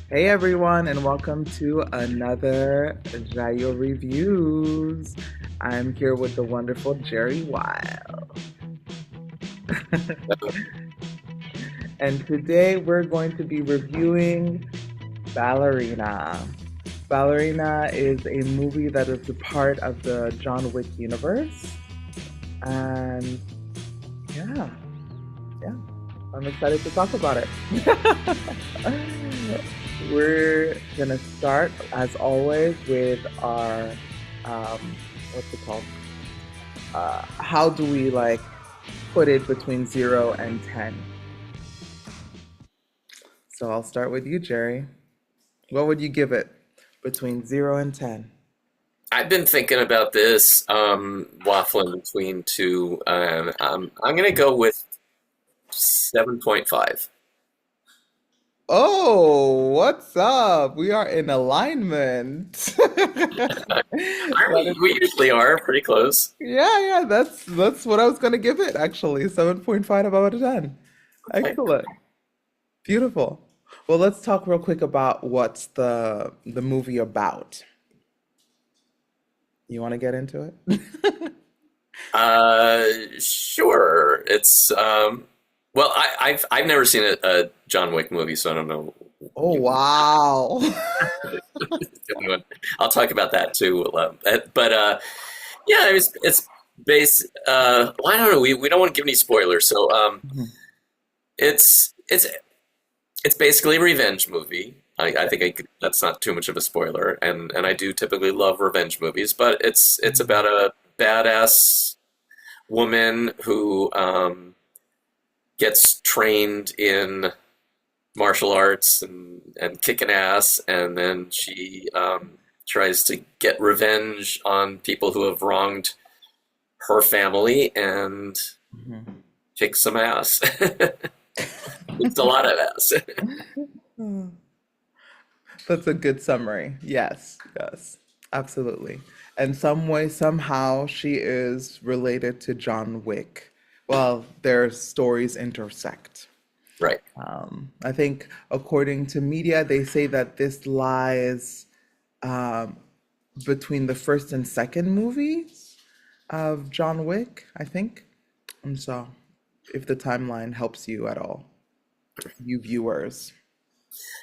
Hey everyone, and welcome to another JaYo Reviews. I'm here with the wonderful Jerry Weil. And today we're going to be reviewing Ballerina. Ballerina is a movie that is a part of the John Wick universe. And yeah, yeah, I'm excited to talk about it. We're gonna start, as always, with our what's it called? How do we like put it between 0 and 10? So I'll start with you, Jerry. What would you give it between 0 and 10? I've been thinking about this, waffling between two. I'm going to go with 7.5. Oh, what's up? We are in alignment. Aren't That we? is, We usually are pretty close. yeah, that's what I was gonna give it actually. 7.5 out of 10. Okay. Excellent. Beautiful. Well, let's talk real quick about what's the movie about. You want to get into it? Sure. Well, I've never seen a John Wick movie, so I don't know. Oh, You, wow. I'll talk about that too. But yeah, it's based. Well, I don't know. We don't want to give any spoilers, so it's it's it's basically a revenge movie. I think that's not too much of a spoiler, and I do typically love revenge movies, but it's about a badass woman who gets trained in martial arts and kicking ass, and then she tries to get revenge on people who have wronged her family and Mhm. kick some ass. It's a lot of ass. That's a good summary. Yes, yes, absolutely. And some way, somehow, she is related to John Wick. Well, their stories intersect. Right. I think, according to media, they say that this lies um, between the first and second movies of John Wick, I think. And so, if the timeline helps you at all, you viewers.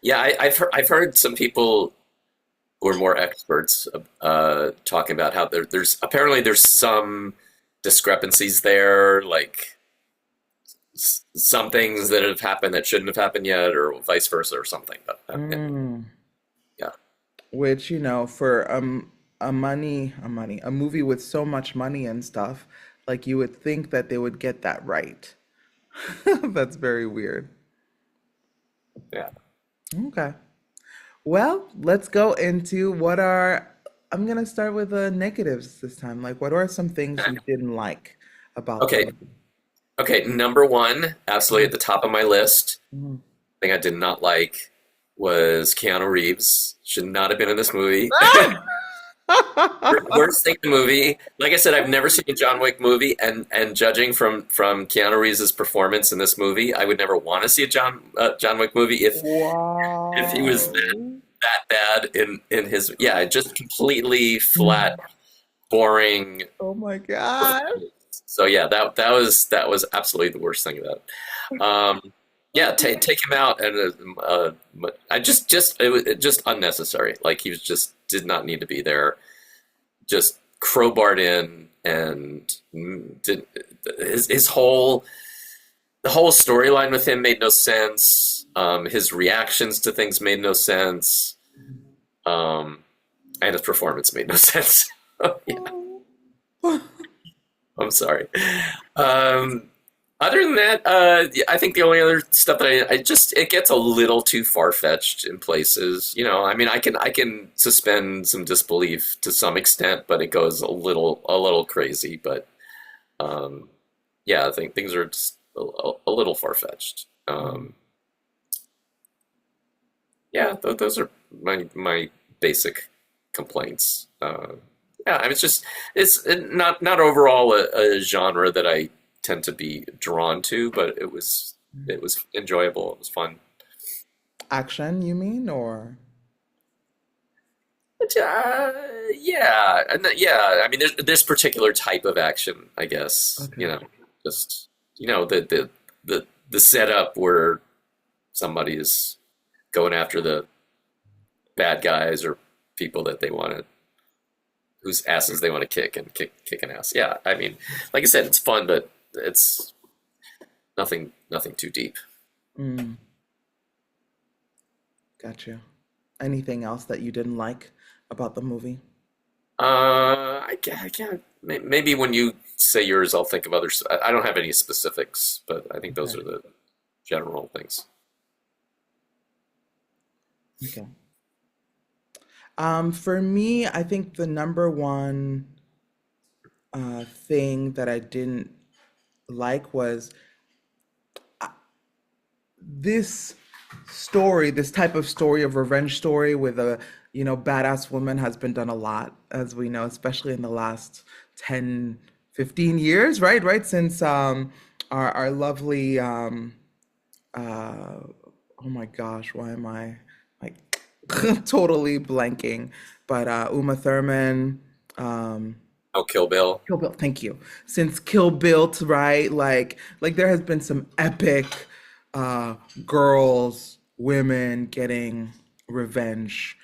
Yeah, I've heard some people who are more experts talking about how there's apparently there's some discrepancies there, like some things that have happened that shouldn't have happened yet, or vice versa, or something. But Mm. yeah, Which, for a movie with so much money and stuff, like you would think that they would get that right. That's very weird. yeah. Okay. Well, let's go into I'm gonna start with the negatives this time. Like, what are some things you didn't like about the Okay, movie? okay. Number one, absolutely at Mhm, the top of my list. mhm. Thing I did not like was Keanu Reeves. Should not have been in this movie. Worst thing in the movie. Like I said, I've never seen a John Wick movie, and judging from Keanu Reeves' performance in this movie, I would never want to see a John Wick movie if he was Wow. that bad in his just completely flat, boring Oh my God. performance. So yeah, that was absolutely the worst thing about it. Yeah, take him out, and I just it was just unnecessary. Like he was just did not need to be there. Just crowbarred in and did his whole the whole storyline with him made no sense. His reactions to things made no sense, um, and his performance made no sense. Yeah, I'm sorry. Um, Other than that, yeah, I think the only other stuff that I just it gets a little too far fetched in places. I mean, I can suspend some disbelief to some extent, but it goes a little crazy. But um, yeah, I think things are just a little far fetched. Yeah, those are my basic complaints. Yeah, I mean, it's not overall a genre that I tend to be drawn to, but it was enjoyable. It was fun. Action, you mean, or Uh, yeah, yeah. I mean, there's this particular type of action, I guess. okay. Just the setup where somebody is going after the bad guys or people that they want to, whose asses they want to kick and kick an ass. Yeah, I mean, like I said, it's fun, but it's nothing too deep. Mm, got you. Anything else that you didn't like about the movie? I can't. Maybe when you say yours, I'll think of others. I don't have any specifics, but I think those Okay. are the general things. Okay. For me, I think the number one thing that I didn't like was this story, this type of story of revenge story with a, badass woman has been done a lot, as we know, especially in the last 10, 15 years, right? Right since our lovely uh oh my gosh, why am I like totally blanking? But Uma Thurman, um Oh, Kill Bill. Kill Bill, thank you. Since Kill Bill, right? Like there has been some epic uh girls, women getting revenge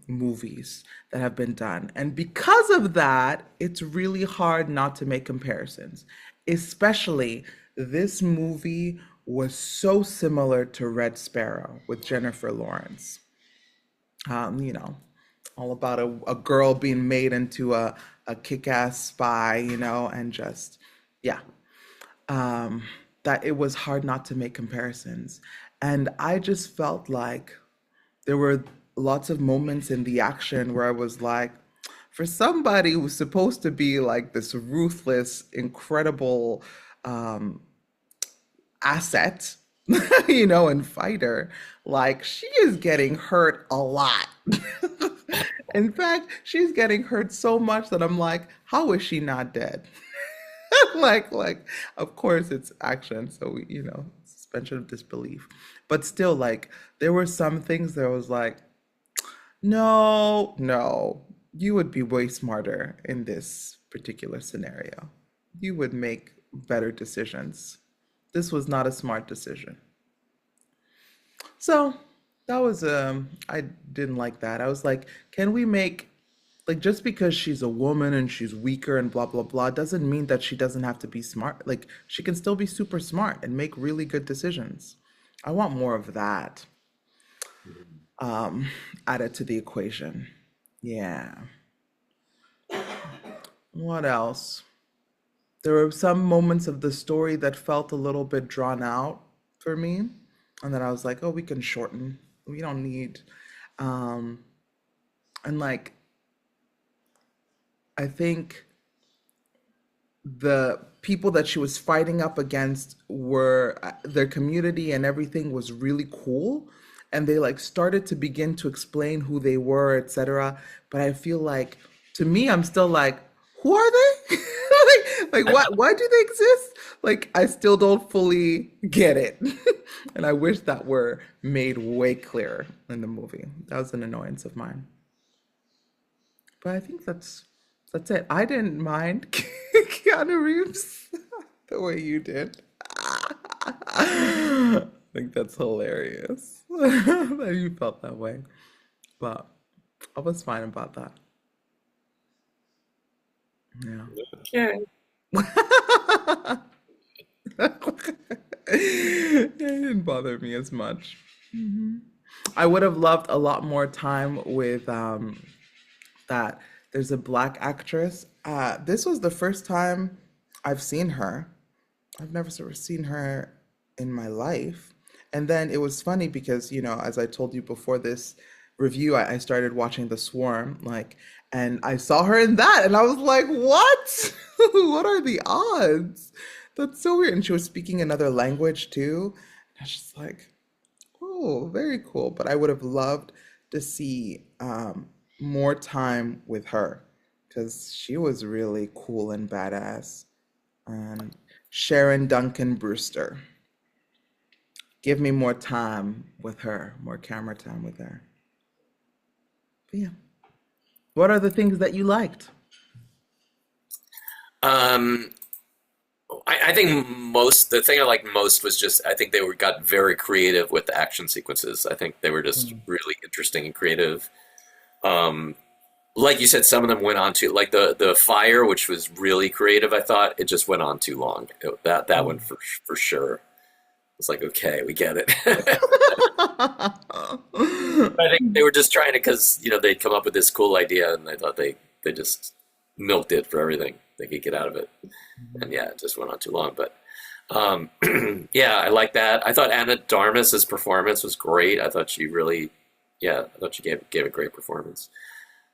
movies that have been done. And because of that, it's really hard not to make comparisons. Especially this movie was so similar to Red Sparrow with Jennifer Lawrence. You know, all about a girl being made into a kick-ass spy, and just, yeah, um, that it was hard not to make comparisons. And I just felt like there were lots of moments in the action where I was like, for somebody who's supposed to be like this ruthless, incredible asset, and fighter, like she is getting hurt a lot. In fact, she's getting hurt so much that I'm like, how is she not dead? Like, of course it's action, so suspension of disbelief. But still, like, there were some things that I was like, no, no, you would be way smarter in this particular scenario. You would make better decisions. This was not a smart decision. So that was I didn't like that. I was like, can we make, like, just because she's a woman and she's weaker and blah blah blah doesn't mean that she doesn't have to be smart. Like she can still be super smart and make really good decisions. I want more of that um added to the equation. Yeah. What else? There were some moments of the story that felt a little bit drawn out for me. And then I was like, oh, we can shorten. We don't need um and like I think the people that she was fighting up against were their community and everything was really cool, and they like started to begin to explain who they were, etc. But I feel like, to me, I'm still like, who are they? Like what, why do they exist? Like I still don't fully get it. And I wish that were made way clearer in the movie. That was an annoyance of mine. But I think that's it. I didn't mind Keanu Reeves the way you did. I think that's hilarious that you felt that way. But I was fine about that. Yeah. Okay. It didn't bother me as much. I would have loved a lot more time with that. There's a black actress. This was the first time I've seen her. I've never sort of seen her in my life. And then it was funny because, as I told you before this review, I started watching The Swarm, like, and I saw her in that, and I was like, what? What are the odds? That's so weird. And she was speaking another language too. And I was just like, oh, very cool. But I would have loved to see more time with her because she was really cool and badass. And Sharon Duncan Brewster give me more time with her, more camera time with her. But yeah. What are the things that you liked? Um, I think the thing I liked most was just I think got very creative with the action sequences. I think they were just Mm. really interesting and creative. Um, like you said, some of them went on too like the fire, which was really creative. I thought it just went on too long. That one Mm. for sure. It's like okay, we get it. I think they were just trying to because they'd come up with this cool idea and they thought they just milked it for everything they could get out of it. And yeah, it just went on too long. But um, yeah, I like that. I thought Anna Darmus's performance was great. I thought she really, yeah, I thought she gave a great performance.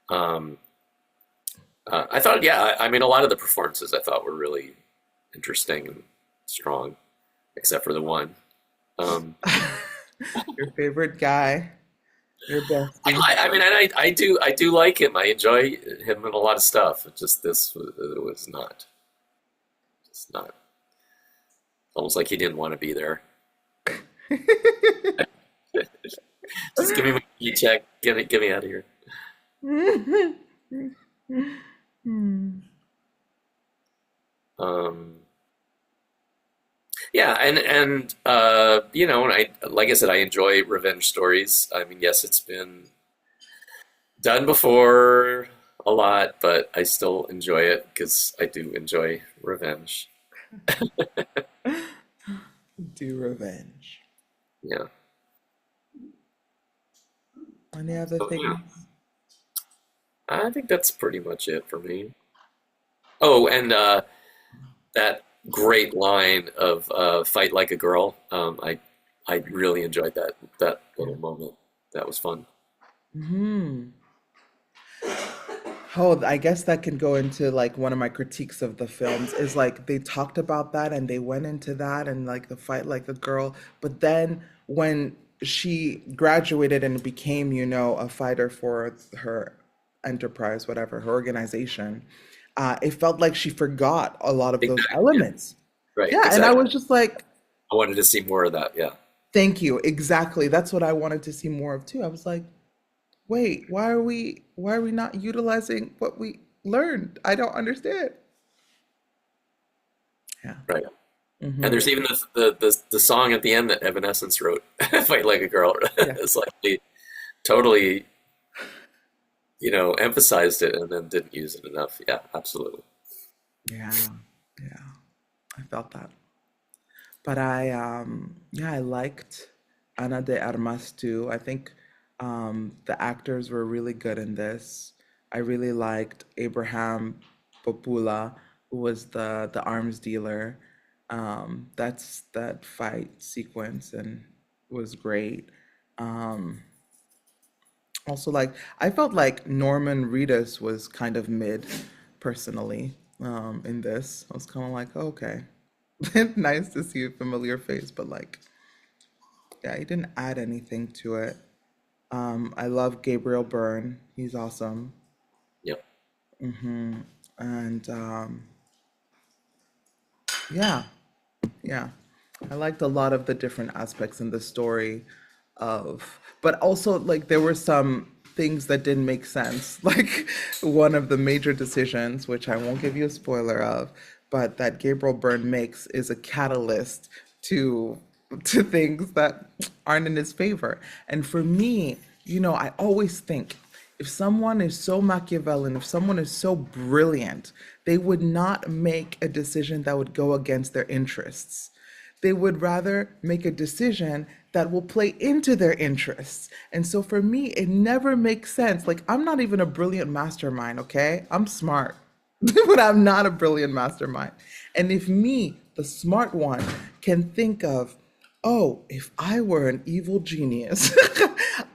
Um, I thought, yeah, I mean, a lot of the performances I thought were really interesting and strong, except for the one. Um, Your favorite guy, your bestie. I mean, and I do like him. I enjoy him in a lot of stuff. It just it was not, just not. Almost like he didn't want to be there. Just give me my paycheck. Get me out of here. Um, yeah, and and I like I said, I enjoy revenge stories. I mean, yes, it's been done before a lot, but I still enjoy it because I do enjoy revenge. Do revenge. Yeah. Any other So yeah, things? I think that's pretty much it for me. Oh, and that great line of "fight like a girl." I really enjoyed that little moment. That was fun. Hmm. Oh, I guess that can go into like one of my critiques of the films is like they talked about that and they went into that and like the fight like a girl, but then when she graduated and became, a fighter for her enterprise, whatever, her organization, it felt like she forgot a lot of those Exactly. Yeah. elements. Right. Yeah, and I Exactly. was just like, I wanted to see more of that. Yeah. thank you. Exactly. That's what I wanted to see more of too. I was like, wait, why are we not utilizing what we learned? I don't understand. Yeah. Right. And Hmm. there's even the song at the end that Evanescence wrote, "Fight Like a Girl." Yeah. It's like they totally, emphasized it and then didn't use it enough. Yeah, absolutely. Yeah. Yeah. I felt that. But yeah, I liked Ana de Armas too. I think the actors were really good in this. I really liked Abraham Popula, who was the arms dealer. That fight sequence and was great. Um, Also, like I felt like Norman Reedus was kind of mid, personally, in this. I was kind of like, okay, nice to see a familiar face, but like, yeah, he didn't add anything to it. I love Gabriel Byrne; he's awesome, Yep. and yeah, yeah, I liked a lot of the different aspects in the story but also like there were some things that didn't make sense. Like one of the major decisions, which I won't give you a spoiler of, but that Gabriel Byrne makes is a catalyst to things that aren't in his favor. And for me, I always think if someone is so Machiavellian, if someone is so brilliant, they would not make a decision that would go against their interests. They would rather make a decision that will play into their interests. And so for me, it never makes sense. Like, I'm not even a brilliant mastermind, okay? I'm smart, but I'm not a brilliant mastermind. And if me, the smart one, can think of, oh, if I were an evil genius,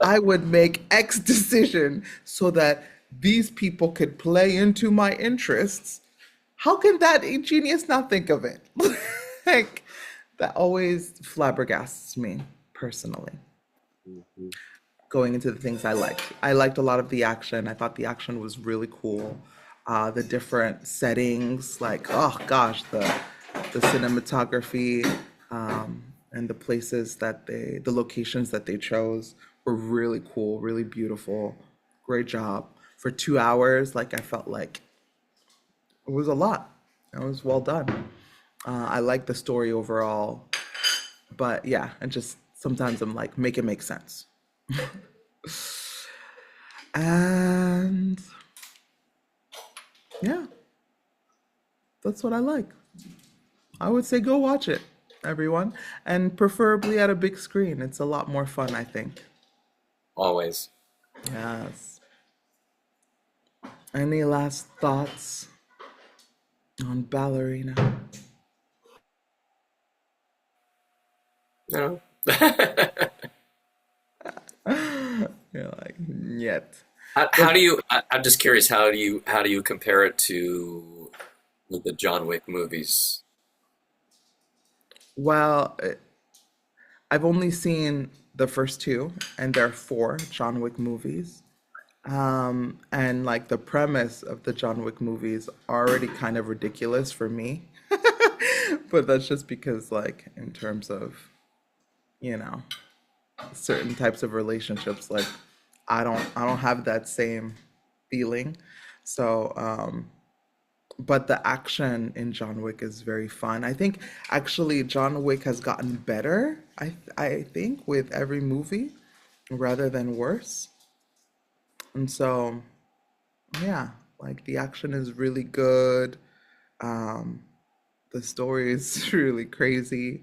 I would make X decision so that these people could play into my interests. How can that genius not think of it? Like, that always flabbergasts me personally. Mhm. Going into the things I liked. I liked a lot of the action. I thought the action was really cool. The different settings, like oh gosh, the cinematography. and the locations that they chose were really cool, really beautiful. Great job. For 2 hours, like I felt like it was a lot. It was well done. I like the story overall, but yeah, and just sometimes I'm like, make it make sense. And yeah, that's what I like. I would say go watch it, everyone, and preferably at a big screen. It's a lot more fun, I think. Always. Yes. Any last thoughts on Ballerina? No. You're like, yet. How But do you? I'm just curious. How do you compare it to the John Wick movies? well, I've only seen the first two, and there are four John Wick movies. And like the premise of the John Wick movies already kind of ridiculous for me. But that's just because like in terms of, you know, certain types of relationships, like I don't have that same feeling. So, but the action in John Wick is very fun. I think actually John Wick has gotten better, I think, with every movie rather than worse. And so yeah, like the action is really good. Um, the story is really crazy,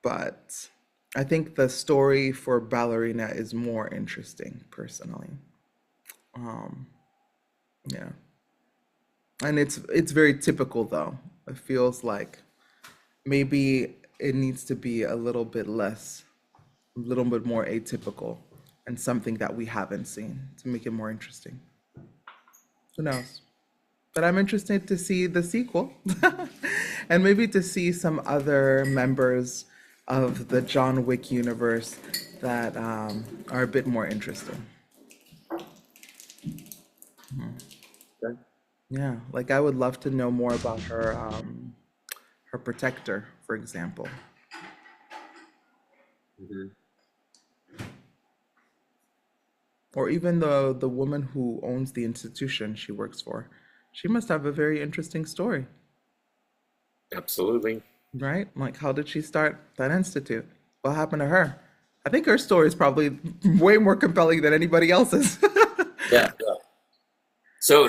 but I think the story for Ballerina is more interesting personally. Um, yeah, and it's very typical though. It feels like maybe it needs to be a little bit more atypical, and something that we haven't seen to make it more interesting. Who knows? But I'm interested to see the sequel and maybe to see some other members of the John Wick universe that are a bit more interesting. Okay. Yeah, like I would love to know more about her protector, for example, Mhm. or even the woman who owns the institution she works for. She must have a very interesting story, Absolutely. right? Like, how did she start that institute? What happened to her? I think her story is probably way more compelling than anybody else's. Yeah. Yeah. So,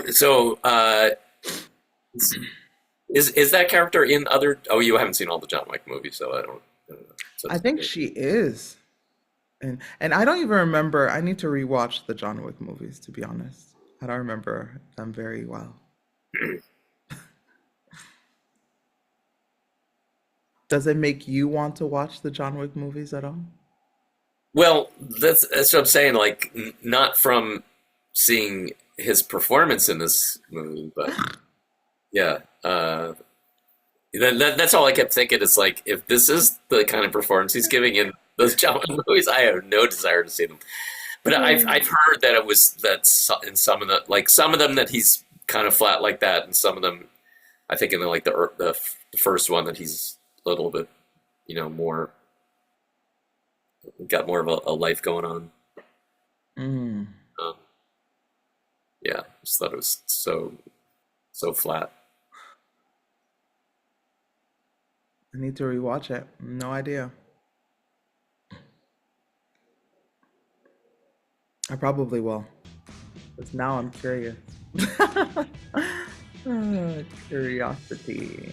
is that character in other? Oh, you haven't seen all the John Wick movies, so I don't know. So I think she is. And I don't even remember. I need to rewatch the John Wick movies, to be honest. I don't remember them very well. Does it make you want to watch the John Wick movies at all? well, that's what I'm saying. Like, not from seeing his performance in this movie, but yeah. That's all I kept thinking. It's like if this is the kind of performance he's giving in those John Wick movies, I have no desire to see them. But I've heard that it was that in some of the like some of them that he's kind of flat like that, and some of them I think in the first one that he's a little bit more got more of a life going on. Mm, Um, yeah, just thought it was so flat. I need to rewatch it. No idea. I probably will, because now I'm curious. Curiosity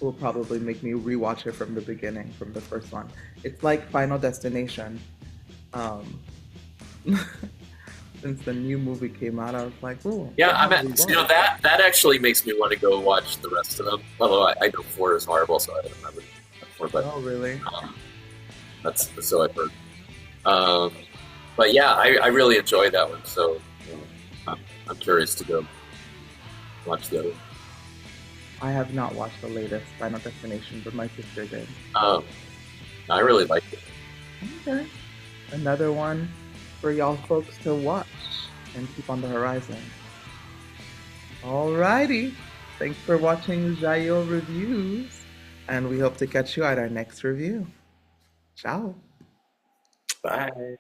will probably make me rewatch it from the beginning, from the first one. It's like Final Destination. Um, since the new movie came out, I was like, oh, Yeah, I'll probably watch. that actually makes me want to go watch the rest of them. Although I know four is horrible, so I don't remember four, but Oh, really? um, that's so I've heard. Um, but yeah, I really enjoyed that one. So I'm curious to go watch the other one. I have not watched the latest Final Destination, but my sister did. Um, I really liked it. Okay. Another one for y'all folks to watch and keep on the horizon. Alrighty. Thanks for watching JaYo Reviews. And we hope to catch you at our next review. Ciao. Bye.